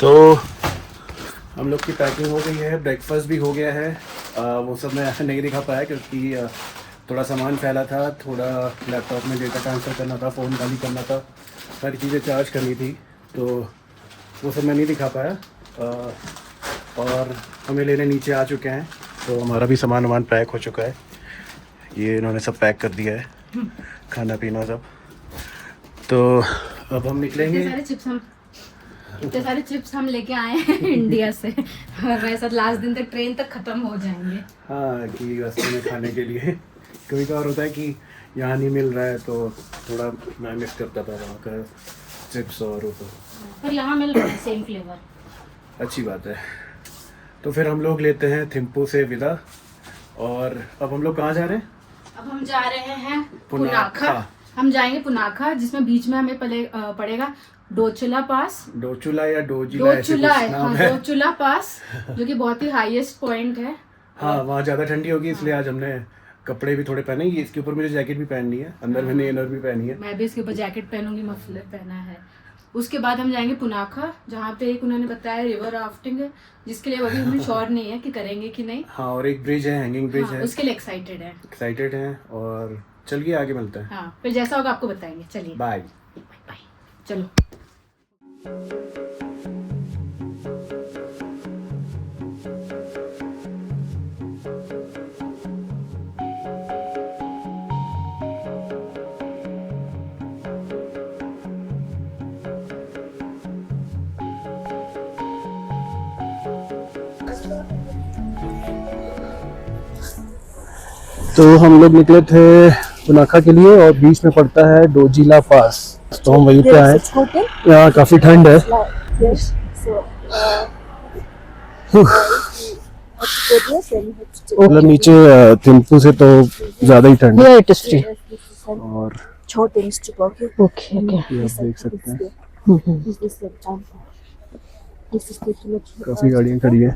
तो हम लोग की पैकिंग हो गई है, ब्रेकफास्ट भी हो गया है। वो सब मैं नहीं दिखा पाया क्योंकि थोड़ा सामान फैला था, थोड़ा लैपटॉप में डेटा ट्रांसफ़र करना था, फ़ोन खाली करना था, सारी चीज़ें चार्ज करनी थी, तो वो सब मैं नहीं दिखा पाया। और हमें लेने नीचे आ चुके हैं, तो हमारा भी सामान वामान पैक हो चुका है। ये इन्होंने सब पैक कर दिया है, खाना पीना सब। तो अब हम निकलेंगे। इतने सारे चिप्स हम लेके आए हैं इंडिया से, और वैसा लास्ट दिन तक ट्रेन तक खत्म हो जाएंगे। हाँ, कि रास्ते में खाने के लिए कभी कभार होता है कि यहाँ नहीं मिल रहा है, तो थोड़ा मैं मिस करता था वहाँ का चिप्स और वो। पर यहाँ मिल रहा है सेम फ्लेवर। अच्छी बात है। तो फिर हम लोग लेते हैं थिम्पू से विदा। और अब हम लोग कहाँ जा रहे हैं? अब हम जा रहे हैं पुनाखा। हम जाएंगे पुनाखा, जिसमें बीच में हमें पड़ेगा डोचुला पास। डोचुला या डोजिला, ऐसे डोचुला कुछ है, नाम हाँ, है। डोचुला पास, जो कि बहुत ही हाईएस्ट पॉइंट है। हाँ, वहाँ ज़्यादा ठंडी होगी, इसलिए आज हमने कपड़े भी थोड़े पहने। ये इसके ऊपर मुझे जैकेट भी पहननी है, अंदर मैंने इनर भी पहनी है। मैं भी इसके ऊपर जैकेट पहनूंगी, मफलर पहना है। उसके बाद हम जाएंगे पुनाखा, जहाँ पे एक उन्होंने बताया रिवर राफ्टिंग है, जिसके लिए अभी हमें श्योर नहीं है कि करेंगे कि नहीं। हाँ, और एक ब्रिज है, हैंगिंग ब्रिज है, उसके लिए एक्साइटेड हैं। और चलिए आगे मिलते हैं। हाँ, फिर जैसा होगा आपको बताएंगे। चलिए, बाय। बाय, चलो। तो हम लोग निकले थे पुनाखा के लिए, और बीच में पड़ता है डोजिला पास, तो हम वहीं पे आए। यहाँ काफी ठंड है। मतलब नीचे थिम्पू से तो ज्यादा ही ठंड है। और ओके, ये आप देख सकते हैं, काफी गाड़ियाँ खड़ी है।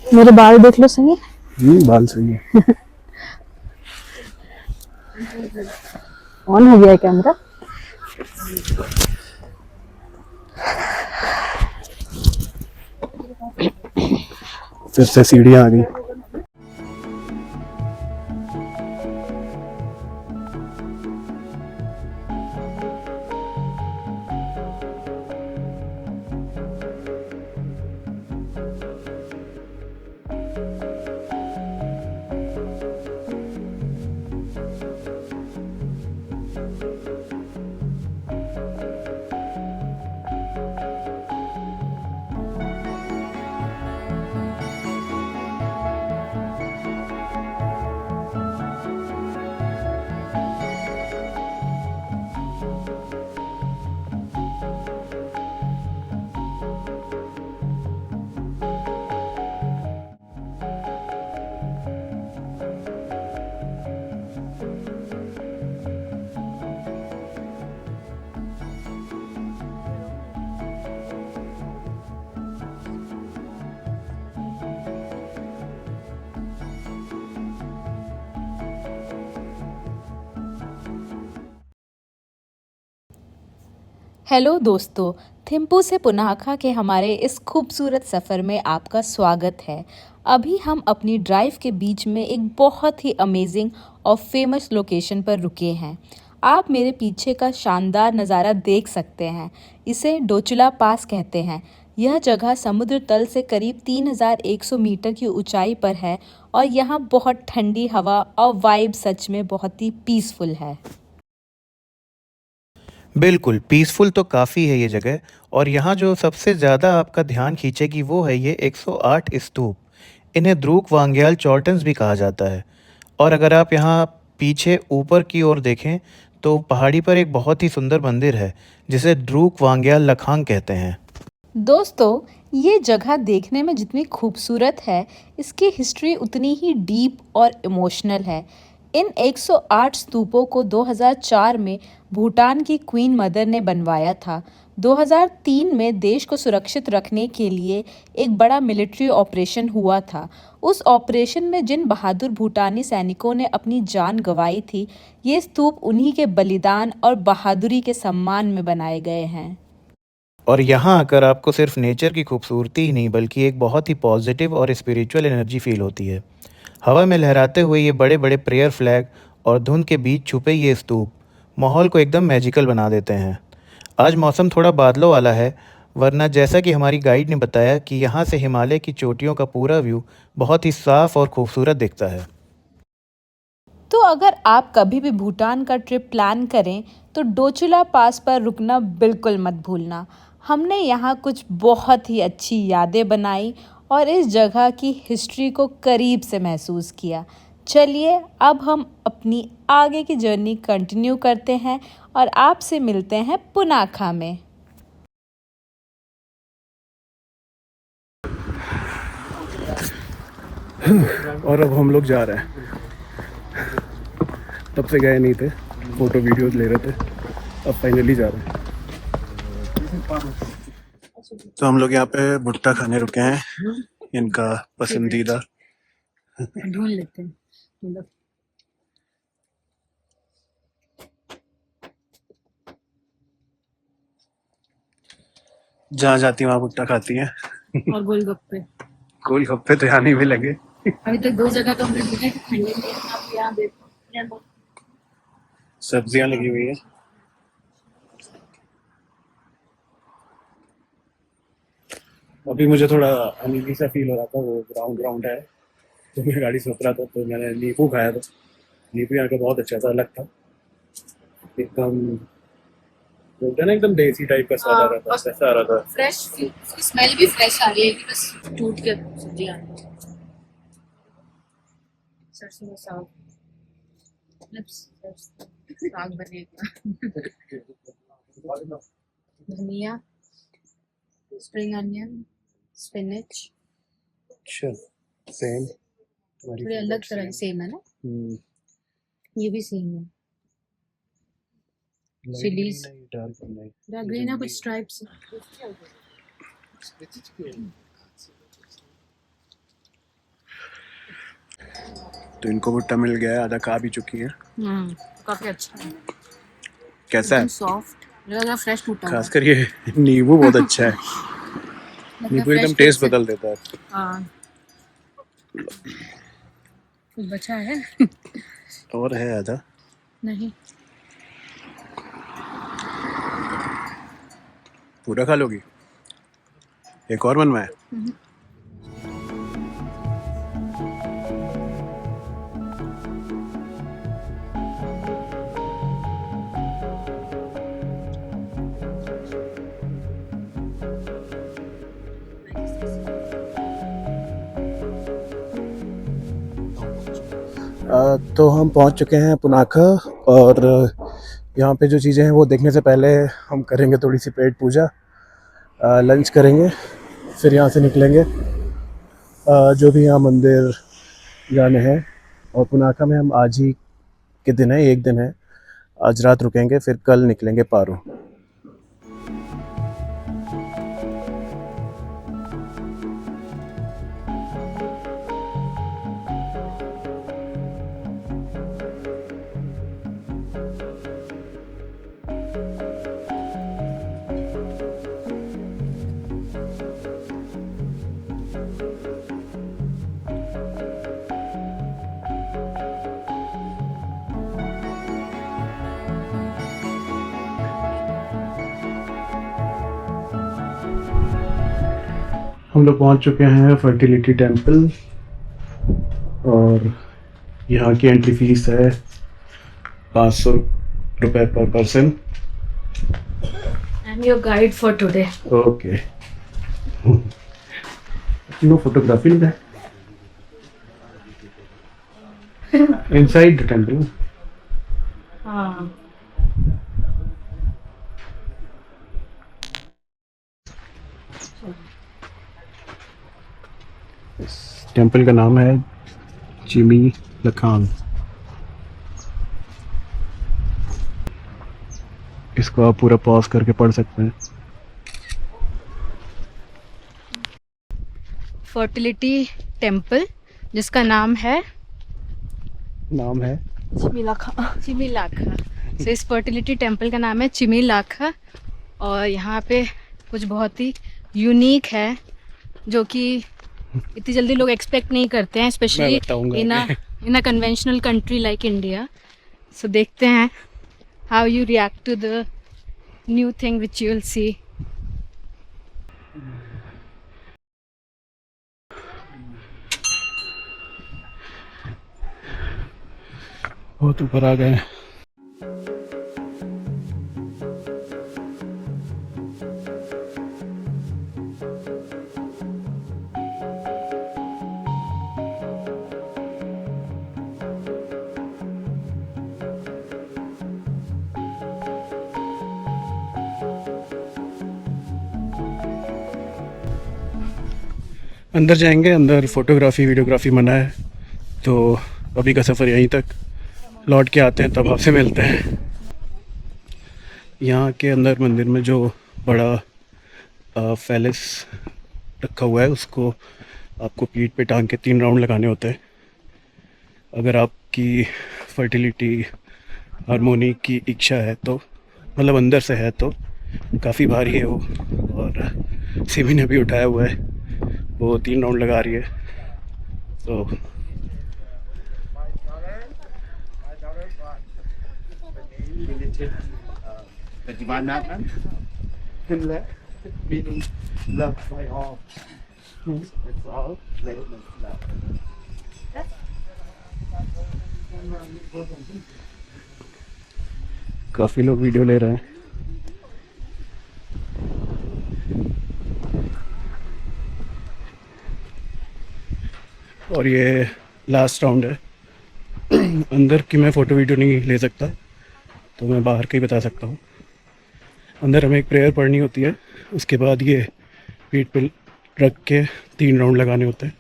मेरे बाल देख लो सही। बाल सही है। ऑन हो गया है कैमरा। फिर से सीढ़ियाँ आ गई। हेलो दोस्तों, थिम्पू से पुनाखा के हमारे इस खूबसूरत सफ़र में आपका स्वागत है। अभी हम अपनी ड्राइव के बीच में एक बहुत ही अमेजिंग और फेमस लोकेशन पर रुके हैं। आप मेरे पीछे का शानदार नज़ारा देख सकते हैं। इसे डोचुला पास कहते हैं। यह जगह समुद्र तल से करीब 3100 मीटर की ऊंचाई पर है और यहाँ बहुत ठंडी हवा और वाइब सच में बहुत ही पीसफुल है। बिल्कुल, पीसफुल तो काफ़ी है ये जगह। और यहाँ जो सबसे ज़्यादा आपका ध्यान खींचेगी वो है ये 108 स्तूप। इन्हें द्रुक वांग्याल चॉर्टन्स भी कहा जाता है। और अगर आप यहाँ पीछे ऊपर की ओर देखें तो पहाड़ी पर एक बहुत ही सुंदर मंदिर है जिसे द्रुक वांग्याल लखांग कहते हैं। दोस्तों, ये जगह देखने में जितनी खूबसूरत है, इसकी हिस्ट्री उतनी ही डीप और इमोशनल है। इन 108 स्तूपों को 2004 में भूटान की क्वीन मदर ने बनवाया था। 2003 में देश को सुरक्षित रखने के लिए एक बड़ा मिलिट्री ऑपरेशन हुआ था। उस ऑपरेशन में जिन बहादुर भूटानी सैनिकों ने अपनी जान गंवाई थी, ये स्तूप उन्हीं के बलिदान और बहादुरी के सम्मान में बनाए गए हैं। और यहाँ आकर आपको सिर्फ नेचर की खूबसूरती ही नहीं बल्कि एक बहुत ही पॉजिटिव और स्पिरिचुअल एनर्जी फील होती है। हवा में लहराते हुए ये बड़े बड़े प्रेयर फ्लैग और धुंध के बीच छुपे ये स्तूप माहौल को एकदम मैजिकल बना देते हैं। आज मौसम थोड़ा बादलों वाला है, वरना जैसा कि हमारी गाइड ने बताया कि यहाँ से हिमालय की चोटियों का पूरा व्यू बहुत ही साफ और खूबसूरत दिखता है। तो अगर आप कभी भी भूटान का ट्रिप प्लान करें तो डोचुला पास पर रुकना बिल्कुल मत भूलना। हमने यहाँ कुछ बहुत ही अच्छी यादें बनाई और इस जगह की हिस्ट्री को करीब से महसूस किया। चलिए अब हम अपनी आगे की जर्नी कंटिन्यू करते हैं और आपसे मिलते हैं पुनाखा में। और अब हम लोग जा रहे हैं। तब से गए नहीं थे, फोटो वीडियोस ले रहे थे, अब फाइनली जा रहे हैं। तो हम लोग यहाँ पे भुट्टा खाने रुके हैं, इनका पसंदीदा। ढूंढ लेते हैं मतलब जहाँ जाती वहाँ भुट्टा खाती हैं। और गोलगप्पे। गोलगप्पे तो यहाँ नहीं मिलेंगे। अभी तक 2 जगह तो हमने ढूंढे थे खाने के लिए। आप यहाँ देखो, सब्जियाँ लगी हुई है। अभी मुझे थोड़ा अनईजी सा फील हो रहा था, वो ग्राउंड है तो मैं गाड़ी से उतरा था तो मैंने नींबू खाया था। नींबू यहाँ का बहुत अच्छा था, अलग था, एकदम बोलते हैं ना एकदम देसी टाइप का स्वाद आ रहा था, ऐसा आ रहा था। फ्रेश स्मेल भी फ्रेश आ रही है कि बस टूट के सब्जी आ रही है। सरसों का साग, साग बनेगा। धनिया, स्प्रिंग अनियन, स्पिनच, अच्छा सेम थोड़ी अलग तरह सेम है ना। ये भी सेम है। चिलीज डार्क ग्रीन है, कुछ स्ट्राइप्स। तो इनको भुट्टा मिल गया है, आधा खा भी चुकी है। काफी अच्छा है, कैसा है? सॉफ्ट, ज्यादा फ्रेश टूटा हुआ है। खासकर ये नींबू बहुत अच्छा है। नींबू एकदम टेस्ट बदल देता है। हाँ, कुछ बचा है? और है आधा। नहीं, पूरा खा लोगी? एक और बनवाए? तो हम पहुंच चुके हैं पुनाखा, और यहाँ पे जो चीज़ें हैं वो देखने से पहले हम करेंगे थोड़ी सी पेट पूजा, लंच करेंगे, फिर यहाँ से निकलेंगे जो भी यहाँ मंदिर जाने हैं। और पुनाखा में हम आज ही के दिन है, एक दिन है, आज रात रुकेंगे, फिर कल निकलेंगे पारो। हम लोग पहुंच चुके हैं फर्टिलिटी टेम्पल, और यहाँ की एंट्री फीस है 500 रुपये पर person. I am your guide for today. Okay. No photography inside the temple. हाँ, टेम्पल का नाम है चिमी लखान। इसको आप पूरा पॉज करके पढ़ सकते हैं। फर्टिलिटी टेम्पल जिसका नाम है चिमिलाखा। सो इस फर्टिलिटी टेम्पल का नाम है चिमिलाखा और यहाँ पे कुछ बहुत ही यूनिक है जो कि इतनी जल्दी लोग एक्सपेक्ट नहीं करते हैं, specially in a conventional country like India. So देखते हैं how you react to the new thing which you will see. बहुत ऊपर आ गए। अंदर जाएंगे, अंदर फोटोग्राफी वीडियोग्राफी मना है, तो अभी का सफ़र यहीं तक। लौट के आते हैं तब आपसे मिलते हैं। यहाँ के अंदर मंदिर में जो बड़ा पैलेस रखा हुआ है उसको आपको पीठ पे टांग के 3 राउंड लगाने होते हैं। अगर आपकी फर्टिलिटी हार्मोनी की इच्छा है तो, मतलब अंदर से है तो। काफ़ी भारी है वो और सिमी ने भी उठाया हुआ है, वो 3 राउंड लगा रही है। तो काफ़ी लोग वीडियो ले रहे हैं। और ये लास्ट राउंड है। अंदर की मैं फ़ोटो वीडियो नहीं ले सकता, तो मैं बाहर का ही बता सकता हूँ। अंदर हमें एक प्रेयर पढ़नी होती है, उसके बाद ये पीठ पे रख के 3 राउंड लगाने होते हैं,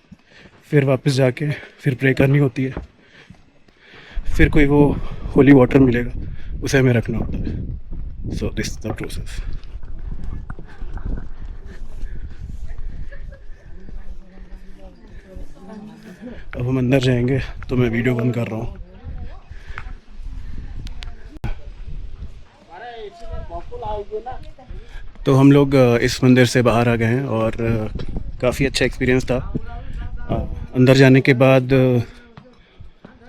फिर वापस जाके फिर प्रे करनी होती है, फिर कोई वो होली वाटर मिलेगा उसे हमें रखना होता है। So this is the process. अब हम अंदर जाएंगे तो मैं वीडियो बंद कर रहा हूँ। तो हम लोग इस मंदिर से बाहर आ गए हैं और काफ़ी अच्छा एक्सपीरियंस था। अंदर जाने के बाद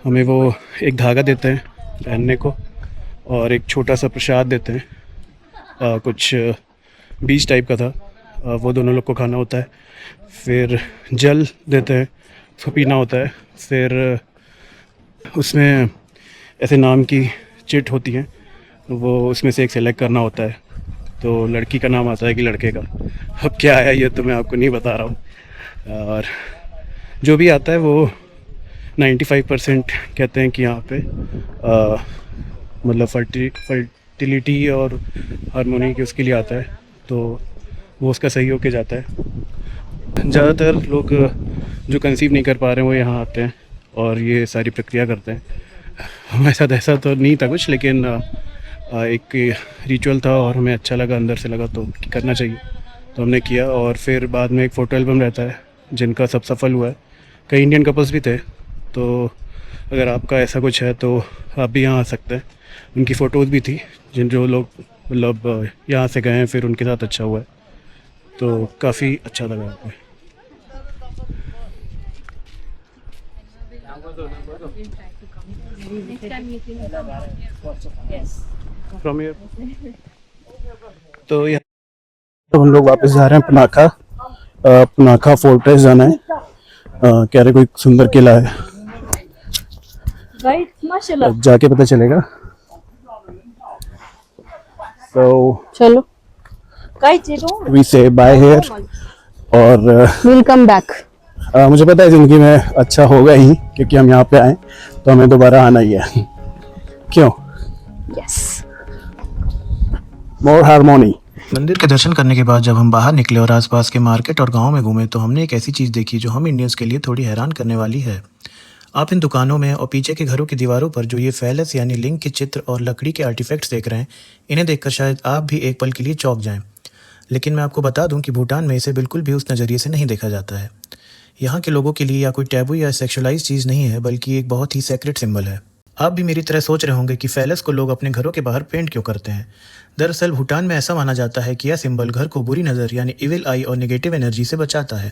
हमें वो एक धागा देते हैं पहनने को और एक छोटा सा प्रसाद देते हैं। कुछ बीज टाइप का था, वो दोनों लोग को खाना होता है। फिर जल देते हैं, उसको पीना होता है। फिर उसमें ऐसे नाम की चिट होती हैं, वो उसमें से एक सेलेक्ट करना होता है, तो लड़की का नाम आता है कि लड़के का। अब क्या है ये तो मैं आपको नहीं बता रहा हूँ। और जो भी आता है वो 95% कहते हैं कि यहाँ पे मतलब फर्टिलिटी और हार्मोनी की उसके लिए आता है, तो वो उसका सही होके जाता है। ज़्यादातर लोग जो कंसीव नहीं कर पा रहे हैं वो यहाँ आते हैं और ये सारी प्रक्रिया करते हैं। हमारे साथ ऐसा तो नहीं था कुछ, लेकिन एक रिचुअल था और हमें अच्छा लगा, अंदर से लगा तो करना चाहिए, तो हमने किया। और फिर बाद में एक फ़ोटो एल्बम रहता है जिनका सब सफल हुआ है। कई इंडियन कपल्स भी थे, तो अगर आपका ऐसा कुछ है तो आप भी यहाँ आ सकते हैं। उनकी फ़ोटोज़ भी थी जो लोग मतलब यहाँ से गए हैं फिर उनके साथ अच्छा हुआ है, तो काफ़ी अच्छा लगा यहाँ पे। From here. तो यहाँ तो हम लोग वापस जा रहे हैं पुनाखा। पुनाखा फोर्ट्रेस जाना है। कह रहे कोई सुंदर किला है, अब जाके पता चलेगा। तो चलो वी से बाय हियर और विल कम बैक। मुझे पता है ज़िंदगी में अच्छा होगा ही, क्योंकि हम यहाँ पे आए तो हमें दोबारा आना ही है। क्यों? यस, मोर हार्मोनी। मंदिर के दर्शन करने के बाद जब हम बाहर निकले और आसपास के मार्केट और गांव में घूमे तो हमने एक ऐसी चीज़ देखी जो हम इंडियंस के लिए थोड़ी हैरान करने वाली है। आप इन दुकानों में और पीछे के घरों की दीवारों पर जो ये फैलस यानी लिंग के चित्र और लकड़ी के आर्टिफैक्ट्स देख रहे हैं, इन्हें देखकर शायद आप भी एक पल के लिए चौंक जाएं। लेकिन मैं आपको बता दूं कि भूटान में इसे बिल्कुल भी उस नज़रिए से नहीं देखा जाता है। यहाँ के लोगों के लिए या कोई टैबू या सेक्सुअलाइज चीज़ नहीं है, बल्कि एक बहुत ही सेक्रेट सिंबल है। आप भी मेरी तरह सोच रहे होंगे कि फेलस को लोग अपने घरों के बाहर पेंट क्यों करते हैं। दरअसल भूटान में ऐसा माना जाता है कि यह सिंबल घर को बुरी नज़र यानी इविल आई और नेगेटिव एनर्जी से बचाता है।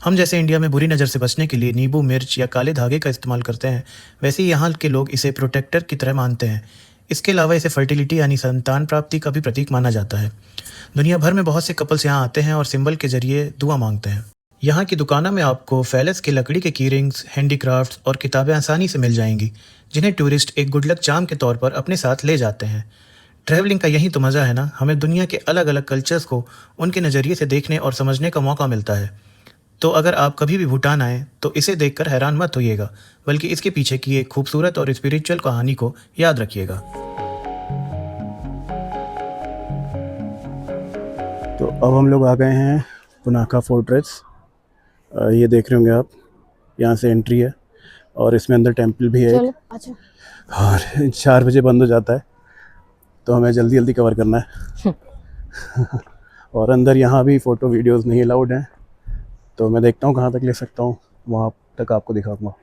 हम जैसे इंडिया में बुरी नज़र से बचने के लिए नींबू, मिर्च या काले धागे का इस्तेमाल करते हैं, वैसे ही यहाँ के लोग इसे प्रोटेक्टर की तरह मानते हैं। इसके अलावा इसे फर्टिलिटी यानी संतान प्राप्ति का भी प्रतीक माना जाता है। दुनिया भर में बहुत से कपल्स यहाँ आते हैं और सिंबल के जरिए दुआ मांगते हैं। यहाँ की दुकानों में आपको फेलस के लकड़ी के की रिंग्स, हैंडीक्राफ्ट्स और किताबें आसानी से मिल जाएंगी, जिन्हें टूरिस्ट एक गुड लक चार्म के तौर पर अपने साथ ले जाते हैं। ट्रैवलिंग का यही तो मज़ा है ना, हमें दुनिया के अलग अलग कल्चर्स को उनके नज़रिए से देखने और समझने का मौका मिलता है। तो अगर आप कभी भी भूटान आएँ तो इसे देखकर हैरान मत होइएगा, बल्कि इसके पीछे की एक खूबसूरत और स्पिरिचुअल कहानी को याद रखिएगा। तो अब हम लोग आ गए हैं पुनाखा फोर्ट्रेस। ये देख रहे होंगे आप, यहाँ से एंट्री है और इसमें अंदर टेंपल भी है और 4 बजे बंद हो जाता है, तो हमें जल्दी जल्दी कवर करना है। और अंदर यहाँ भी फ़ोटो वीडियोस नहीं अलाउड हैं, तो मैं देखता हूँ कहाँ तक ले सकता हूँ, वहाँ तक आपको दिखाऊंगा।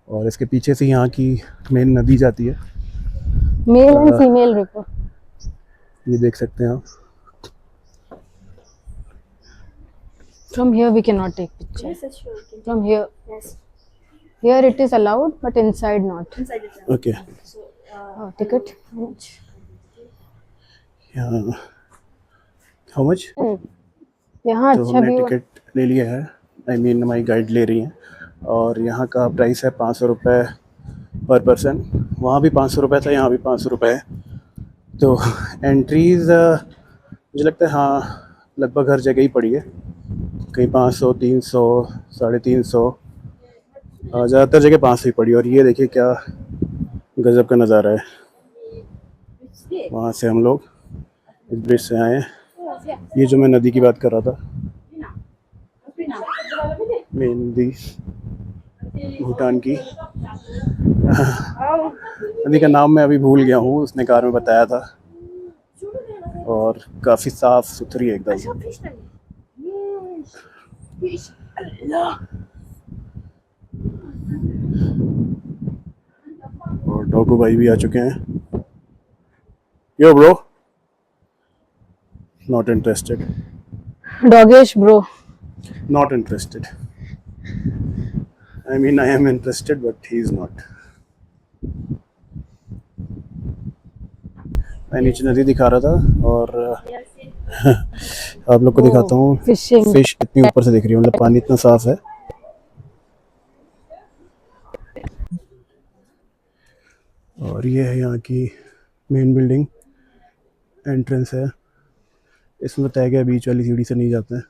और इसके पीछे से यहाँ की मेन नदी जाती है, मेल एंड फीमेल रिवर। ये देख सकते हैं आप। From here we cannot take picture. Yes, that's sure. We can. From here, Yes. here it is allowed, but inside not. Inside the town. Okay, So, Oh, ticket? How much? यहाँ how much? यहाँ तो अच्छा हमने view. Ticket ले लिया है, I mean हमारी guide ले रही हैं, और यहाँ का प्राइस है 500 रुपये पर पर्सन। वहाँ भी 500 रुपये था, यहाँ भी 500 रुपये है। तो एंट्रीज़ मुझे लगता है हाँ लगभग हर जगह ही पड़ी है, कहीं 500, 300, 350, ज़्यादातर जगह 500 ही पड़ी। और ये देखिए क्या गज़ब का नज़ारा है। वहाँ से हम लोग इस ब्रिज से आए हैं। ये जो मैं नदी की बात कर रहा था, मेन नदी भूटान की, नदी का नाम मैं अभी भूल गया हूँ, उसने कार में बताया था, और काफ़ी साफ़ सुथरी है एकदम। और डॉगू भाई भी आ चुके हैं। यो bro, not interested, Doggish bro. Not interested. I mean I am interested but he is not. मैं नीचे नदी दिखा रहा था और आप लोग को दिखाता हूँ। Fishing. फिश इतनी ऊपर से दिख रही है, मतलब पानी इतना साफ है। और ये है यहाँ की मेन बिल्डिंग, एंट्रेंस है। इसमें बताया गया बीच वाली सीढ़ी से नहीं जाते हैं।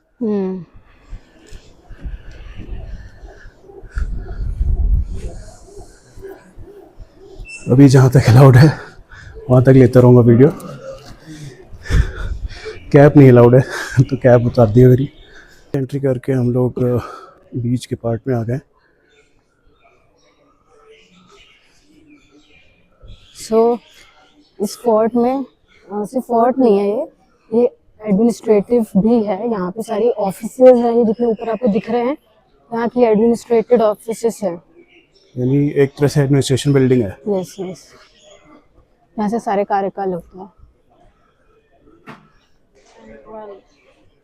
अभी जहाँ तक अलाउड है वहाँ तक लेता रहूँगा वीडियो। कैप नहीं अलाउड है तो कैप उतार दी मेरी। एंट्री करके हम लोग बीच के पार्ट में आ गए। So इस फोर्ट में सिर्फ फोर्ट नहीं है, ये एडमिनिस्ट्रेटिव भी है। यहाँ पे सारी ऑफिसेज हैं, ये जितने ऊपर आपको दिख रहे हैं यहाँ की एडमिनिस्ट्रेटिव ऑफिसेज है। यानी एक तरह से एडमिनिस्ट्रेशन बिल्डिंग है। यस यस, यहाँ से सारे कार्यकाल होते हैं।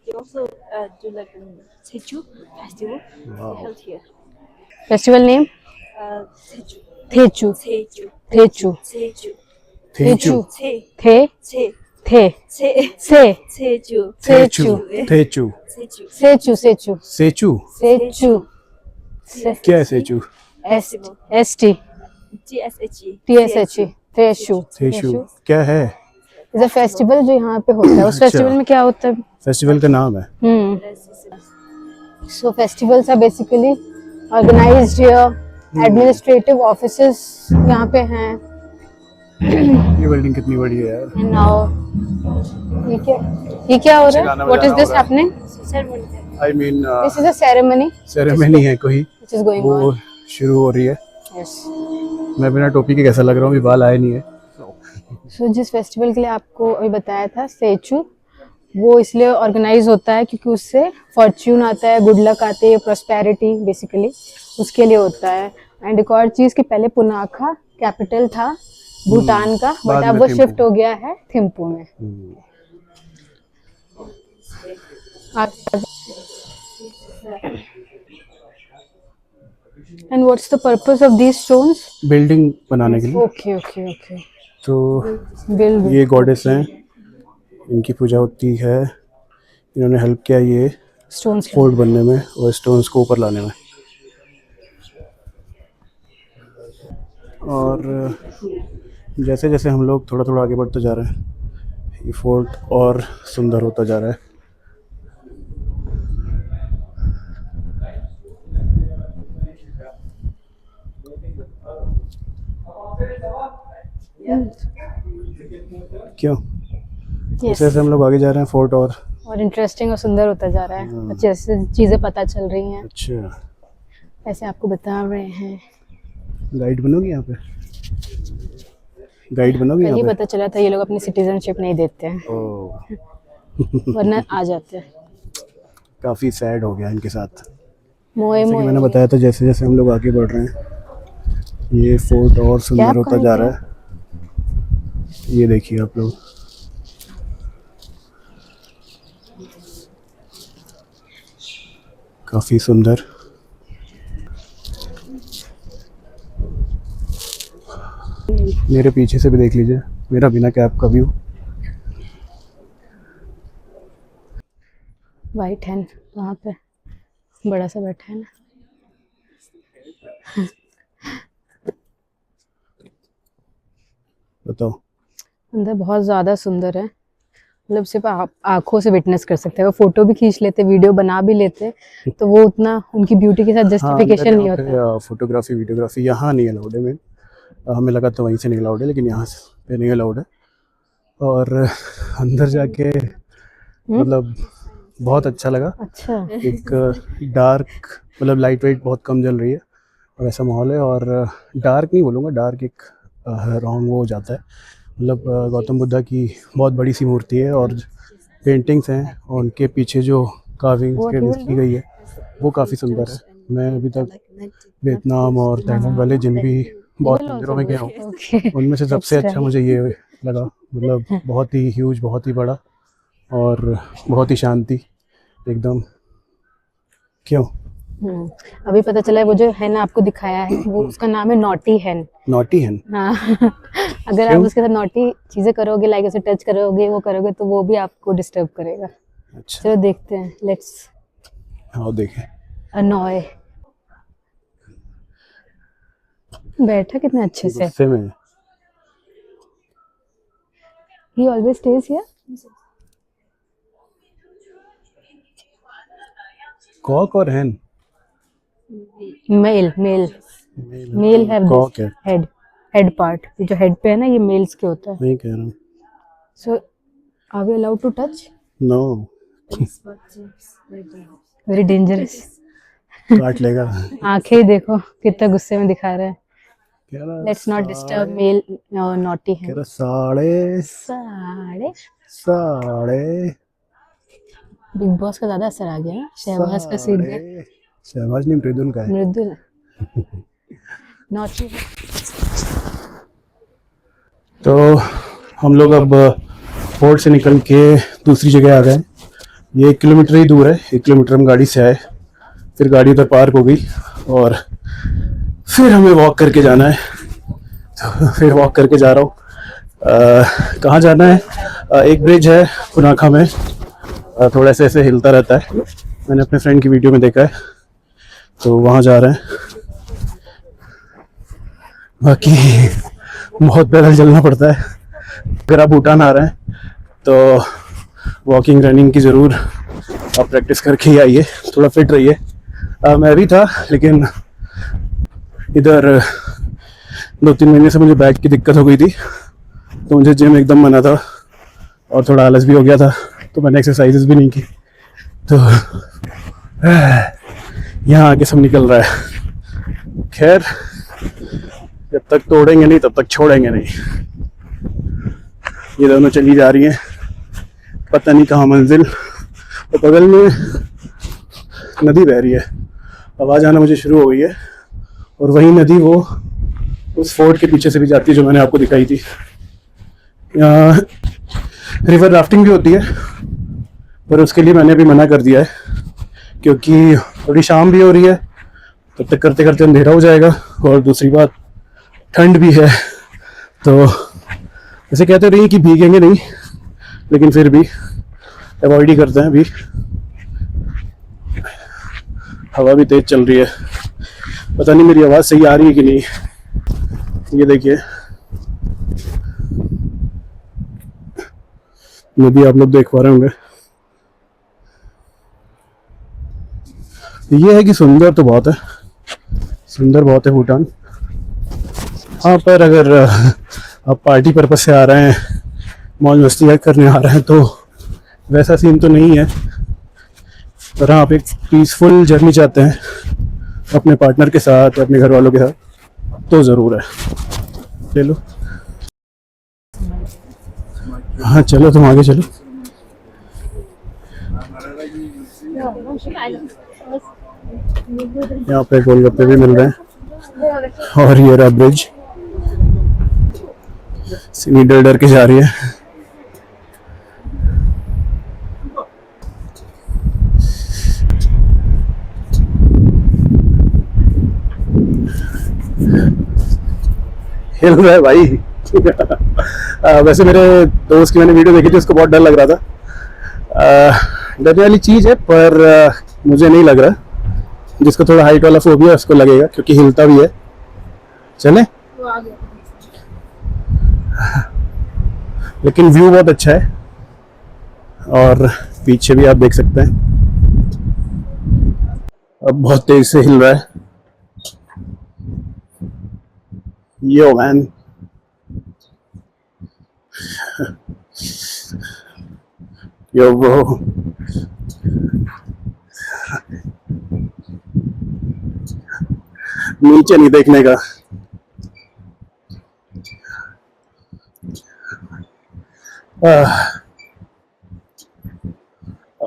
they also do like a Seju festival. They held here. Festival name Seju. Tshechu. Seju. Tshechu. Seju. Tshechu, Se. Tshe Se. Tshe Se. Se Seju. Tshechu, Tshechu, Seju. Tsechu Tsechu Tsechu. Tsechu क्या है Tsechu? S S T TSHE. T S H E Tshechu. Tshechu क्या है? इज अ फेस्टिवल जो यहाँ पे होता है। उस अच्छा। फेस्टिवल में क्या होता है? फेस्टिवल का नाम है। So festivals are basically organized here. Administrative offices यहाँ पे हैं। ये बिल्डिंग कितनी बड़ी है यार। And now ये क्या हो रहा है? What is this happening? Ceremony. I mean This is a ceremony ceremony है कोई, which is going वो on. शुरू हो रही है। Yes. मैं बिना टोपी के कैसा लग रहा हूँ, अभी बाल आए नहीं है। So जिस फेस्टिवल के लिए आपको अभी बताया था सेचू, वो इसलिए ऑर्गेनाइज होता है क्योंकि उससे फॉर्च्यून आता है, गुड लक आते हैं, प्रॉस्पेरिटी बेसिकली उसके लिए होता है। एंड एक और चीज़ कि पहले पुनाखा कैपिटल था भूटान का, बाद बट अब में वो थिम्पू। शिफ्ट हो गया है थिम्पू में। And what's the purpose of these stones? Building बनाने के लिए। Okay okay okay. तो बिल्ड ये गॉडेस हैं, इनकी पूजा होती है। इन्होंने हेल्प किया ये स्टोन्स। फोर्ट बनने में और स्टोन्स को ऊपर लाने में। और जैसे जैसे हम लोग थोड़ा थोड़ा आगे बढ़ते जा रहे हैं, ये फोर्ट और सुंदर होता जा रहा है। क्यों? जैसे जैसे हम लोग आगे जा रहे हैं फोर्ट और इंटरेस्टिंग और सुंदर होता जा रहा है, अच्छे से चीज़ें पता चल रही हैं। अच्छा, ऐसे आपको बता रहे हैं। गाइड बनोगी यहाँ पे? गाइड बनोगी कल ही यहाँ पे? पता चला था ये लोग अपनी सिटीजनशिप नहीं देते हैं, ओह, वरना आ जाते हैं। काफ़ी सैड हो गया इनके साथ। मोए जैसे कि मोए मैंने बताया था, जैसे जैसे हम लोग आगे बढ़ रहे हैं ये फोर्ट और सुंदर आप होता कहाँ जा थे? रहा है। ये देखिए आप लोग, काफ़ी सुंदर। मेरे पीछे से भी देख लीजिए मेरा बिना कैप का व्यू। वाइट हैन वहाँ पे बड़ा सा बैठा है ना। बताओ। अंदर बहुत ज़्यादा सुंदर है, मतलब सिर्फ आप आँखों से विटनेस कर सकते हैं। वो फोटो भी खींच लेते, वीडियो बना भी लेते, तो वो उतना उनकी ब्यूटी के साथ जस्टिफिकेशन नहीं होता। फोटोग्राफी वीडियोग्राफी यहाँ नहीं अलाउड है। मैं हमें लगा तो वहीं से नहीं अलाउड है, लेकिन यहाँ पे नहीं अलाउड है। और अंदर जाके मतलब बहुत अच्छा लगा। अच्छा। एक डार्क, मतलब लाइट वेट बहुत कम जल रही है और ऐसा माहौल है। और डार्क नहीं बोलूँगा, डार्क एक रॉन्ग वो हो जाता है। मतलब गौतम बुद्धा की बहुत बड़ी सी मूर्ति है और पेंटिंग्स हैं और उनके पीछे जो कार्विंग्स की गई है वो काफ़ी सुंदर है। मैं अभी तक वियतनाम और थाईलैंड वाले जिन भी बहुत मंदिरों में गया हूँ, ओके। उनमें से सबसे अच्छा मुझे ये लगा। मतलब बहुत ही ह्यूज, बहुत ही बड़ा और बहुत ही शांति एकदम। क्यों? अभी पता चला है वो जो है ना आपको दिखाया है, वो उसका नाम है नॉटी हैन। नॉटी हैन? हाँ। अगर आप क्यों? उसके साथ नॉटी चीजें करोगे, लाइक उसे टच करोगे, वो करोगे, तो वो भी आपको डिस्टर्ब करेगा। अच्छा, चलो देखते हैं, लेट्स हाँ देखें। अनॉय। बैठा कितने अच्छे से। गुस्से में। He always stays here. Cock और हैन? मेल हैव कॉक है। हेड पार्ट, जो हेड पे है ना, ये मेल्स के होता है। नहीं कह रहा हूँ। So are we allowed to touch? No. Very dangerous. काट लेगा। आंखें ही देखो कितना गुस्से में दिखा रहा है। कह रहा let's not disturb male naughty कह है। रहा साढ़े बिग बॉस का ज्यादा असर आ गया ना, शहबाज का सीन है। शहबाज नहीं, मृदुल का है। मृदुल नॉटी। तो हम लोग अब फोर्ट से निकल के दूसरी जगह आ गए। ये 1 किलोमीटर ही दूर है। 1 किलोमीटर हम गाड़ी से आए, फिर गाड़ी उधर पार्क हो गई और फिर हमें वॉक करके जाना है। तो फिर वॉक करके जा रहा हूँ। कहाँ जाना है? एक ब्रिज है पुनाखा में, थोड़ा सा ऐसे हिलता रहता है। मैंने अपने फ्रेंड की वीडियो में देखा है, तो वहाँ जा रहे हैं। बाकी बहुत पैदल चलना पड़ता है। अगर आप भूटान आ रहे हैं तो वॉकिंग रनिंग की ज़रूर आप प्रैक्टिस करके ही आइए, थोड़ा फिट रहिए। मैं भी था, लेकिन इधर 2-3 महीने से मुझे बैक की दिक्कत हो गई थी, तो मुझे जिम एकदम मना था और थोड़ा आलस भी हो गया था, तो मैंने एक्सरसाइजेस भी नहीं की। तो यहाँ आके सब निकल रहा है। खैर, जब तक तोड़ेंगे नहीं तब तक छोड़ेंगे नहीं। ये दोनों चली जा रही हैं, पता नहीं कहाँ मंजिल। तो बगल में नदी बह रही है, आवाज़ आना मुझे शुरू हो गई है। और वही नदी वो उस फोर्ट के पीछे से भी जाती है जो मैंने आपको दिखाई थी। यहाँ रिवर राफ्टिंग भी होती है, पर उसके लिए मैंने अभी मना कर दिया है क्योंकि अभी शाम भी हो रही है, तब तक करते करते अंधेरा हो जाएगा। और दूसरी बात ठंड भी है, तो ऐसे कहते रहिए कि भीगेंगे नहीं, लेकिन फिर भी अवॉइड ही करते हैं। अभी हवा भी तेज चल रही है, पता नहीं मेरी आवाज़ सही आ रही है कि नहीं। ये देखिए नदी आप लोग देख पा रहे होंगे। ये है कि सुंदर तो बहुत है, सुंदर बहुत है भूटान। हाँ, पर अगर आप पार्टी पर्पस से आ रहे हैं, मौज मस्ती करने आ रहे हैं, तो वैसा सीन तो नहीं है। पर हाँ, आप एक पीसफुल जर्नी चाहते हैं अपने पार्टनर के साथ, अपने घर वालों के साथ, तो ज़रूर है। ले लो। हाँ चलो, तुम आगे चलो। यहाँ पे गोलगप्पे भी मिल रहे हैं। और ये रहा ब्रिज, सिमी डर डर के जा रही है। हिल रहा है भाई। वैसे मेरे दोस्त की मैंने वीडियो देखी थी, उसको बहुत डर लग रहा था। डरने वाली चीज है, पर मुझे नहीं लग रहा। जिसको थोड़ा हाइट वाला फोबिया है उसको लगेगा, क्योंकि हिलता भी है। चले, लेकिन व्यू बहुत अच्छा है। और पीछे भी आप देख सकते हैं, अब बहुत तेज से हिल रहा है। यो मैन, यो वो नीचे नहीं देखने का।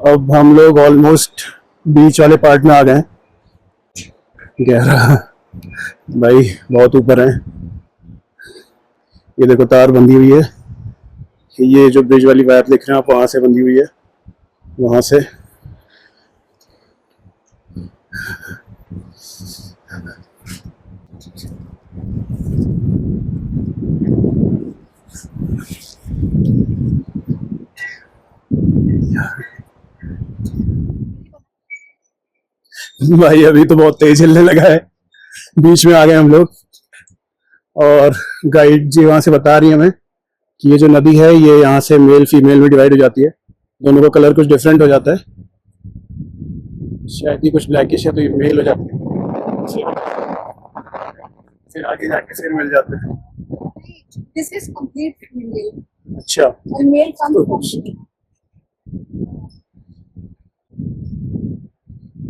अब हम लोग ऑलमोस्ट बीच वाले पार्ट में आ गए हैं। गहरा भाई, बहुत ऊपर है। ये देखो तार बंधी हुई है। ये जो ब्रिज वाली वायर देख रहे हैं आप, वहां से बंधी हुई है, वहां से। भाई अभी तो बहुत तेज हिलने लगा है। बीच में आ गए हम लोग, और गाइड जी वहां से बता रही है हमें कि ये जो नदी है, ये यहाँ से मेल फीमेल में डिवाइड हो जाती है। दोनों का कलर कुछ डिफरेंट हो जाता है, शायद ये कुछ ब्लैकिश है तो ये मेल हो जाती है, फिर आगे जाके फिर मिल जाते हैं। This is complete female. अच्छा, And male comes from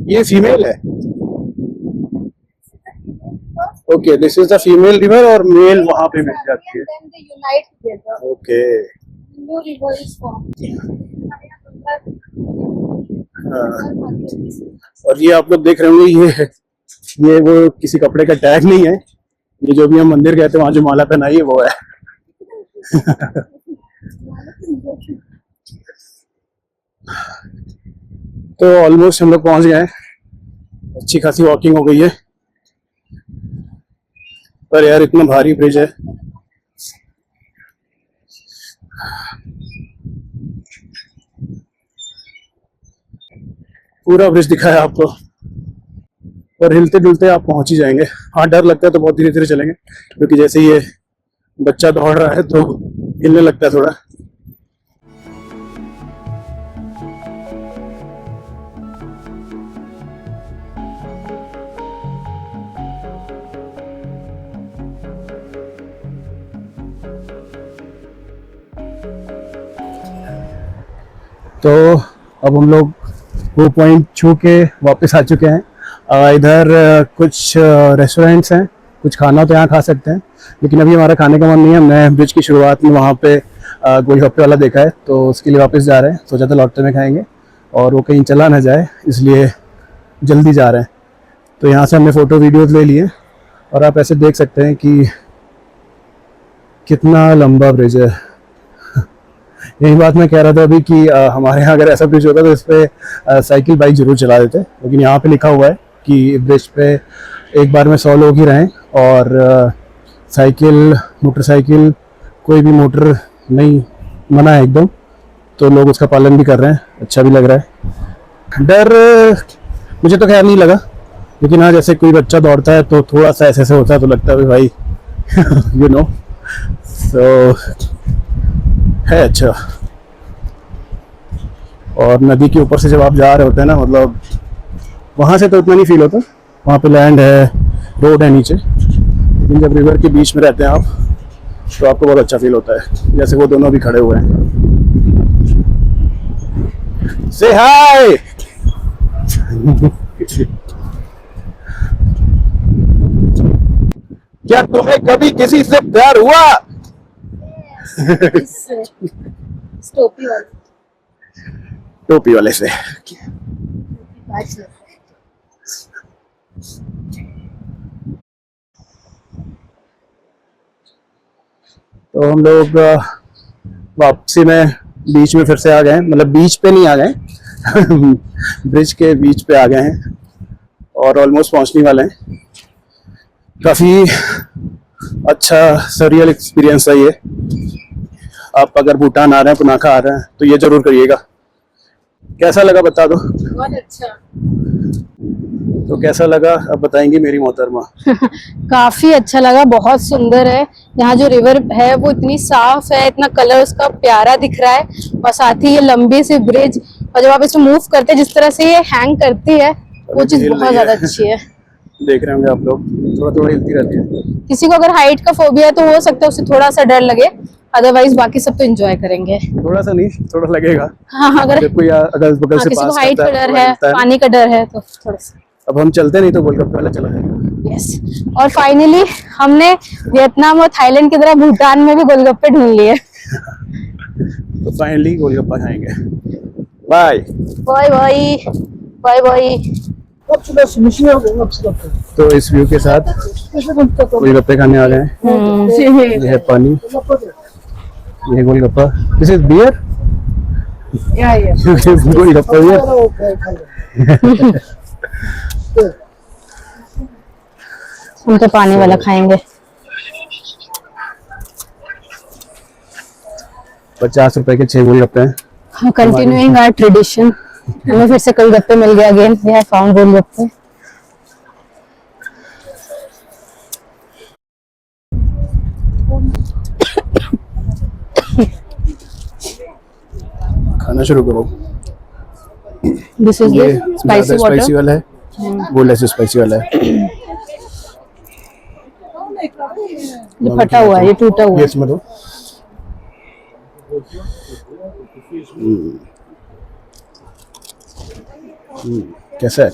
ये फीमेल है। Okay, this is the female river, और मेल वहां पे मिल जाती है। then they unite together. Okay, New river is formed. और ये आप लोग देख रहे होंगे, ये वो किसी कपड़े का टैग नहीं है। ये जो भी हम मंदिर गए थे वहां जो माला पहनाई है वो है। तो ऑलमोस्ट हम लोग पहुंच गए हैं। अच्छी खासी वॉकिंग हो गई है, पर यार इतना भारी ब्रिज है। पूरा ब्रिज दिखाया आपको, और हिलते डुलते आप पहुंच ही जाएंगे। हाँ, डर लगता है तो बहुत धीरे धीरे चलेंगे, क्योंकि जैसे ये बच्चा दौड़ रहा है तो हिलने लगता है थोड़ा। तो अब हम लोग वो पॉइंट छू के वापस आ चुके हैं। इधर कुछ रेस्टोरेंट्स हैं, कुछ खाना तो यहाँ खा सकते हैं, लेकिन अभी हमारा खाने का मन नहीं है। हमने ब्रिज की शुरुआत में वहाँ पे गोलगप्पे वाला देखा है, तो उसके लिए वापस जा रहे हैं। सोचा था लौटते में खाएंगे और वो कहीं चला ना जाए, इसलिए जल्दी जा रहे हैं। तो यहाँ से हमने फ़ोटो वीडियोज़ ले लिए और आप ऐसे देख सकते हैं कि कितना लंबा ब्रिज है। यही बात मैं कह रहा था अभी कि हमारे यहाँ अगर ऐसा ब्रिज होता तो इस पर साइकिल बाइक ज़रूर चला देते, लेकिन यहाँ पे लिखा हुआ है कि ब्रिज पे एक बार में 100 लोग ही रहें और साइकिल, मोटरसाइकिल, कोई भी मोटर नहीं, मना है एकदम। तो लोग उसका पालन भी कर रहे हैं, अच्छा भी लग रहा है। डर मुझे तो खैर नहीं लगा, लेकिन हाँ जैसे कोई बच्चा दौड़ता है तो थोड़ा सा ऐसे होता है, तो लगता है भाई यू नो, सो है अच्छा। और नदी के ऊपर से जब आप जा रहे होते हैं ना, मतलब वहाँ से तो उतना नहीं फील होता, वहाँ पे लैंड है, रोड है नीचे, लेकिन जब रिवर के बीच में रहते हैं आप तो आपको बहुत अच्छा फील होता है। जैसे वो दोनों भी खड़े हुए हैं, से हाय। क्या तुम्हें कभी किसी से प्यार हुआ? टोपी वाला। टोपी वाले से। तो हम लोग वापसी में बीच में फिर से आ गए हैं, मतलब बीच पे नहीं आ गए ब्रिज के बीच पे आ गए हैं और ऑलमोस्ट पहुंचने वाले हैं। काफ़ी अच्छा सरियल एक्सपीरियंस है ये। आप अगर भूटान आ रहे हैं, पुनाखा आ रहे हैं, तो ये जरूर करिएगा। कैसा लगा बता दो। बहुत अच्छा। तो कैसा लगा अब बताएंगी मेरी मोहतरमा। काफी अच्छा लगा, बहुत सुंदर है। यहाँ जो रिवर है वो इतनी साफ है, इतना कलर उसका प्यारा दिख रहा है, और साथ ही ये लंबी सी ब्रिज, और जब आप इसमें मूव करते हैं जिस तरह से ये हैंग करती है, वो चीज हिल बहुत रही ज्यादा है। अच्छी है। देख रहे होंगे आप लोग, थोड़ा थोड़ा हिलती रहती है। किसी को अगर हाइट का फोबिया है तो हो सकता है उसे थोड़ा सा डर लगे, अदरवाइज बाकी सब तो एंजॉय करेंगे। थोड़ा सा नहीं, थोड़ा लगेगा। हाँ, अगर जब कोई अगल बगल से किसी को पास हाइट करता का है, डर तो है, हिलता है। पानी का डर है, तो थोड़ा सा। अब हम चलते नहीं तो गोलगप्पे वाला चला जाएगा। यस। और फाइनली हमने वियतनाम और थाईलैंड की तरह भूटान में भी गोलगप्पे ढूंढ लिए। तो फाइनली गोलगप्पा खाएंगे। Bye. Bye bye bye bye. तो इस व्यू के साथ गोलगप्पे खाने आ गए हैं। ये है पानी, ये है golgappa. This is beer. Golgappa beer. हम तो पानी वाला खाएंगे। 50 रुपए के 6 गोलगप्पे हैं। कंटिन्यूइंग आवर ट्रेडिशन, हमें फिर से गोलगप्पे मिल गया अगेन। वी हैव फाउंड गोलगप्पे। खाना शुरू करो। दिस इज ये द स्पाइसी स्पाइसी वाटर। वाला है, वो लेस स्पाइसी वाला है। ये फटा हुआ है, ये टूटा हुआ ये है। इसमें दो। कैसा है?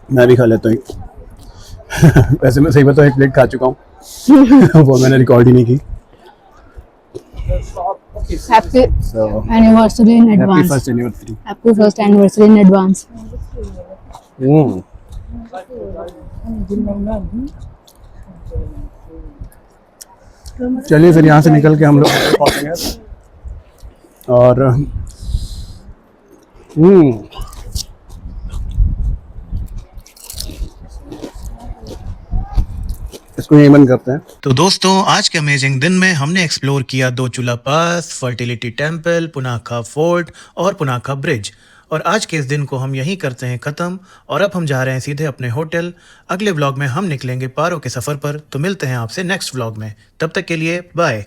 मैं भी खा लेता हूँ एक। वैसे मैं सही बताऊँ, एक प्लेट खा चुका हूँ। वो मैंने रिकॉर्ड ही नहीं की। Happy So, anniversary in happy advance. First anniversary. Happy first anniversary in advance. चलिए फिर यहाँ से निकल के हम लोग पहुँचेंगे। और इसको यही बंद करते हैं। तो दोस्तों, आज के अमेजिंग दिन में हमने एक्सप्लोर किया दो चुला पास, फर्टिलिटी टेम्पल, पुनाखा फोर्ट और पुनाखा ब्रिज। और आज के इस दिन को हम यहीं करते हैं ख़त्म, और अब हम जा रहे हैं सीधे अपने होटल। अगले व्लॉग में हम निकलेंगे पारो के सफ़र पर, तो मिलते हैं आपसे नेक्स्ट व्लॉग में। तब तक के लिए बाय।